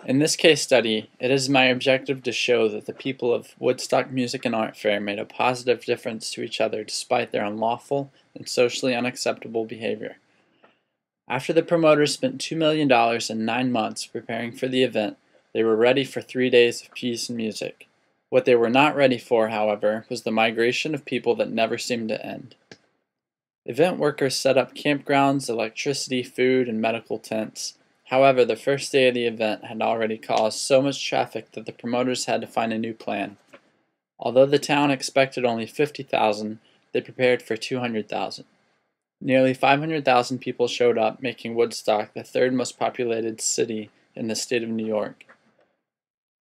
In this case study, it is my objective to show that the people of Woodstock Music and Art Fair made a positive difference to each other despite their unlawful and socially unacceptable behavior. After the promoters spent $2 million in 9 months preparing for the event, they were ready for 3 days of peace and music. What they were not ready for, however, was the migration of people that never seemed to end. Event workers set up campgrounds, electricity, food, and medical tents. However, the first day of the event had already caused so much traffic that the promoters had to find a new plan. Although the town expected only 50,000, they prepared for 200,000. Nearly 500,000 people showed up, making Woodstock the third most populated city in the state of New York.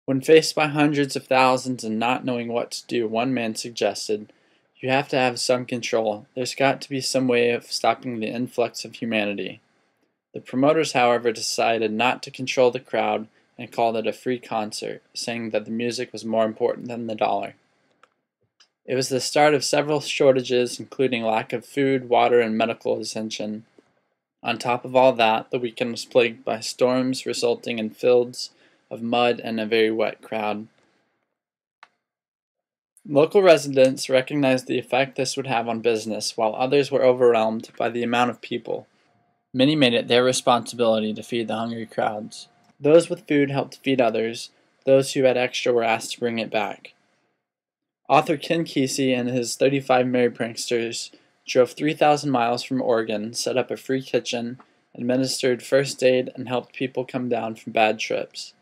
When faced by hundreds of thousands and not knowing what to do, one man suggested, "You have to have some control. There's got to be some way of stopping the influx of humanity." The promoters, however, decided not to control the crowd and called it a free concert, saying that the music was more important than the dollar. It was the start of several shortages, including lack of food, water, and medical attention. On top of all that, the weekend was plagued by storms, resulting in fields of mud and a very wet crowd. Local residents recognized the effect this would have on business, while others were overwhelmed by the amount of people. Many made it their responsibility to feed the hungry crowds. Those with food helped feed others. Those who had extra were asked to bring it back. Author Ken Kesey and his 35 Merry Pranksters drove 3,000 miles from Oregon, set up a free kitchen, administered first aid, and helped people come down from bad trips.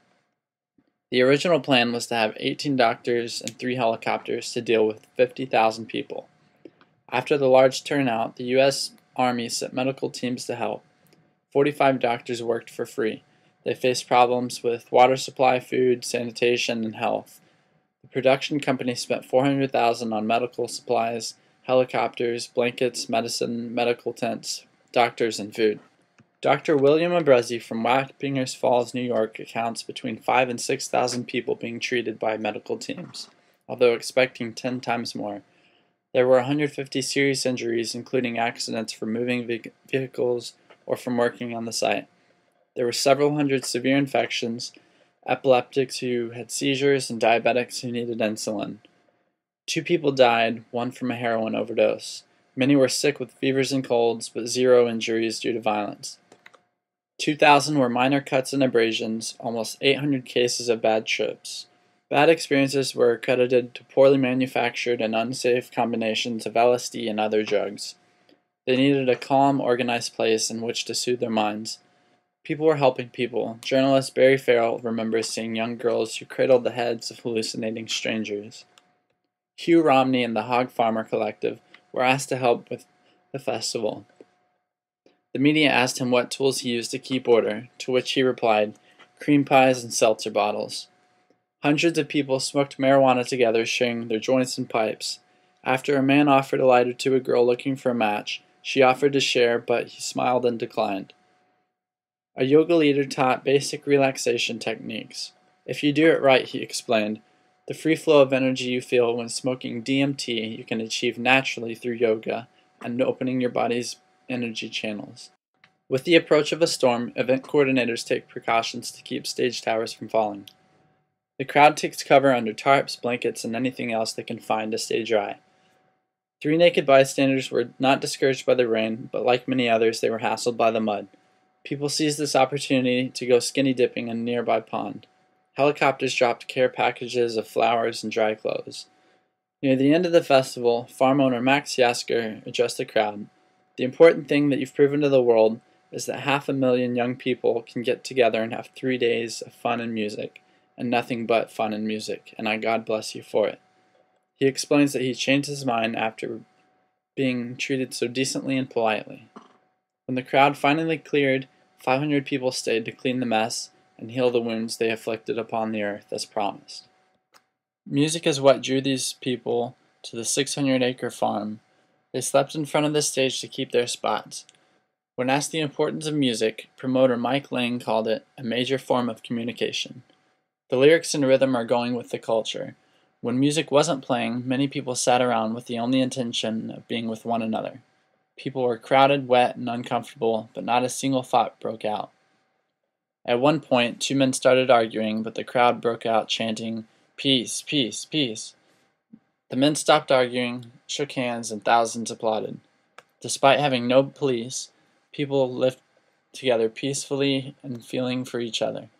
The original plan was to have 18 doctors and 3 helicopters to deal with 50,000 people. After the large turnout, the U.S. Army sent medical teams to help. 45 doctors worked for free. They faced problems with water supply, food, sanitation, and health. The production company spent $400,000 on medical supplies, helicopters, blankets, medicine, medical tents, doctors, and food. Dr. William Abruzzi from Wappingers Falls, New York, accounts between 5,000 and 6,000 people being treated by medical teams, although expecting 10 times more. There were 150 serious injuries, including accidents from moving vehicles or from working on the site. There were several hundred severe infections, epileptics who had seizures, and diabetics who needed insulin. 2 people died, one from a heroin overdose. Many were sick with fevers and colds, but 0 injuries due to violence. 2,000 were minor cuts and abrasions, almost 800 cases of bad trips. Bad experiences were accredited to poorly manufactured and unsafe combinations of LSD and other drugs. They needed a calm, organized place in which to soothe their minds. People were helping people. Journalist Barry Farrell remembers seeing young girls who cradled the heads of hallucinating strangers. Hugh Romney and the Hog Farmer Collective were asked to help with the festival. The media asked him what tools he used to keep order, to which he replied, "Cream pies and seltzer bottles." Hundreds of people smoked marijuana together, sharing their joints and pipes. After a man offered a lighter to a girl looking for a match, she offered to share, but he smiled and declined. A yoga leader taught basic relaxation techniques. If you do it right, he explained, the free flow of energy you feel when smoking DMT you can achieve naturally through yoga and opening your body's energy channels. With the approach of a storm, event coordinators take precautions to keep stage towers from falling. The crowd takes cover under tarps, blankets, and anything else they can find to stay dry. 3 naked bystanders were not discouraged by the rain, but like many others, they were hassled by the mud. People seized this opportunity to go skinny dipping in a nearby pond. Helicopters dropped care packages of flowers and dry clothes. Near the end of the festival, farm owner Max Yasker addressed the crowd. The important thing that you've proven to the world is that 500,000 young people can get together and have 3 days of fun and music, and nothing but fun and music, and I God bless you for it. He explains that he changed his mind after being treated so decently and politely. When the crowd finally cleared, 500 people stayed to clean the mess and heal the wounds they afflicted upon the earth as promised. Music is what drew these people to the 600-acre farm. They slept in front of the stage to keep their spots. When asked the importance of music, promoter Mike Lang called it a major form of communication. The lyrics and rhythm are going with the culture. When music wasn't playing, many people sat around with the only intention of being with one another. People were crowded, wet, and uncomfortable, but not a single thought broke out. At one point, two men started arguing, but the crowd broke out chanting, "Peace, peace, peace." The men stopped arguing, shook hands, and thousands applauded. Despite having no police, people lived together peacefully and feeling for each other.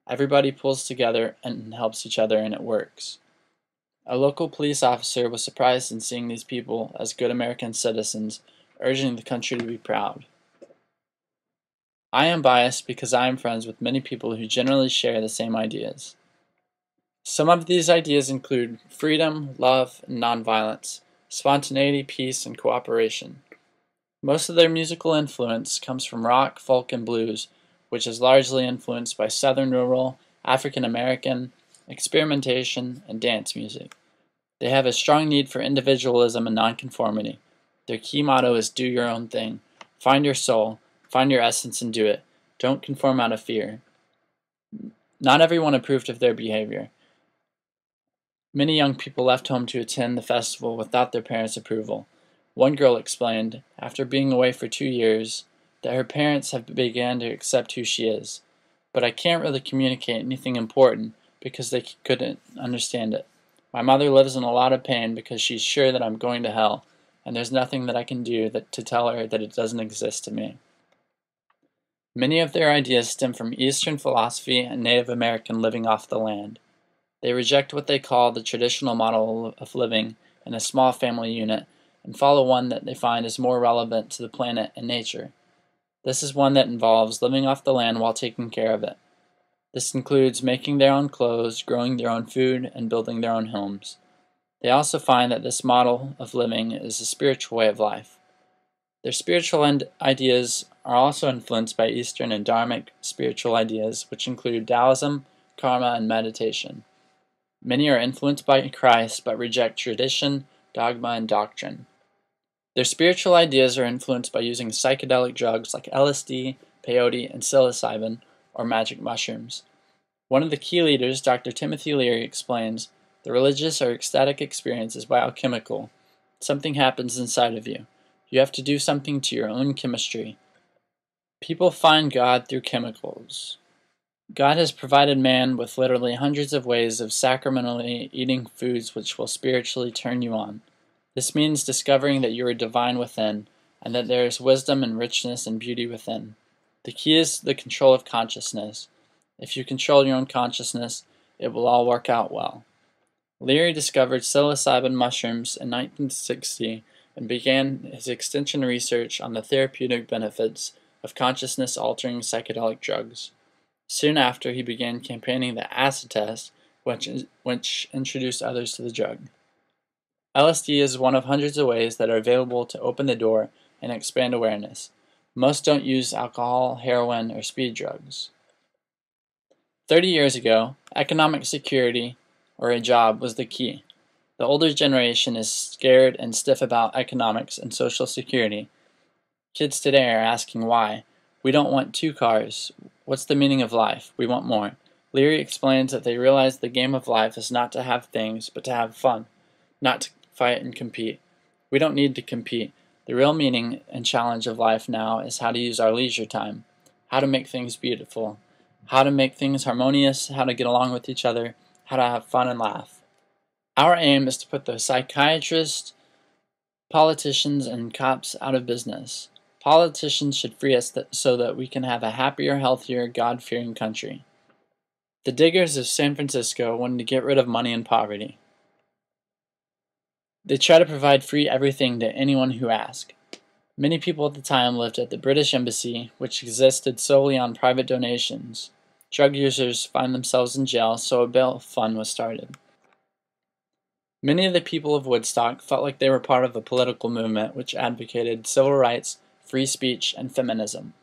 Everybody pulls together and helps each other, and it works. A local police officer was surprised in seeing these people as good American citizens, urging the country to be proud. I am biased because I am friends with many people who generally share the same ideas. Some of these ideas include freedom, love, and nonviolence, spontaneity, peace, and cooperation. Most of their musical influence comes from rock, folk, and blues, which is largely influenced by Southern rural, African American, experimentation, and dance music. They have a strong need for individualism and nonconformity. Their key motto is do your own thing. Find your soul, find your essence and do it. Don't conform out of fear. Not everyone approved of their behavior. Many young people left home to attend the festival without their parents' approval. One girl explained, after being away for 2 years, that her parents have begun to accept who she is. But I can't really communicate anything important because they couldn't understand it. My mother lives in a lot of pain because she's sure that I'm going to hell, and there's nothing that I can do to tell her that it doesn't exist to me. Many of their ideas stem from Eastern philosophy and Native American living off the land. They reject what they call the traditional model of living in a small family unit and follow one that they find is more relevant to the planet and nature. This is one that involves living off the land while taking care of it. This includes making their own clothes, growing their own food, and building their own homes. They also find that this model of living is a spiritual way of life. Their spiritual ideas are also influenced by Eastern and Dharmic spiritual ideas, which include Taoism, karma, and meditation. Many are influenced by Christ but reject tradition, dogma, and doctrine. Their spiritual ideas are influenced by using psychedelic drugs like LSD, peyote, and psilocybin, or magic mushrooms. One of the key leaders, Dr. Timothy Leary, explains, the religious or ecstatic experience is biochemical. Something happens inside of you. You have to do something to your own chemistry. People find God through chemicals. God has provided man with literally hundreds of ways of sacramentally eating foods which will spiritually turn you on. This means discovering that you are divine within, and that there is wisdom and richness and beauty within. The key is the control of consciousness. If you control your own consciousness, it will all work out well. Leary discovered psilocybin mushrooms in 1960 and began his extension research on the therapeutic benefits of consciousness-altering psychedelic drugs. Soon after, he began campaigning the acid test, which introduced others to the drug. LSD is one of hundreds of ways that are available to open the door and expand awareness. Most don't use alcohol, heroin, or speed drugs. 30 years ago, economic security, or a job, was the key. The older generation is scared and stiff about economics and social security. Kids today are asking why. We don't want 2 cars. What's the meaning of life? We want more. Leary explains that they realize the game of life is not to have things, but to have fun, not to fight and compete. We don't need to compete. The real meaning and challenge of life now is how to use our leisure time, how to make things beautiful, how to make things harmonious, how to get along with each other, how to have fun and laugh. Our aim is to put the psychiatrists, politicians, and cops out of business. Politicians should free us so that we can have a happier, healthier, God-fearing country. The Diggers of San Francisco wanted to get rid of money and poverty. They try to provide free everything to anyone who asks. Many people at the time lived at the British Embassy, which existed solely on private donations. Drug users find themselves in jail, so a bail fund was started. Many of the people of Woodstock felt like they were part of a political movement which advocated civil rights, free speech, and feminism.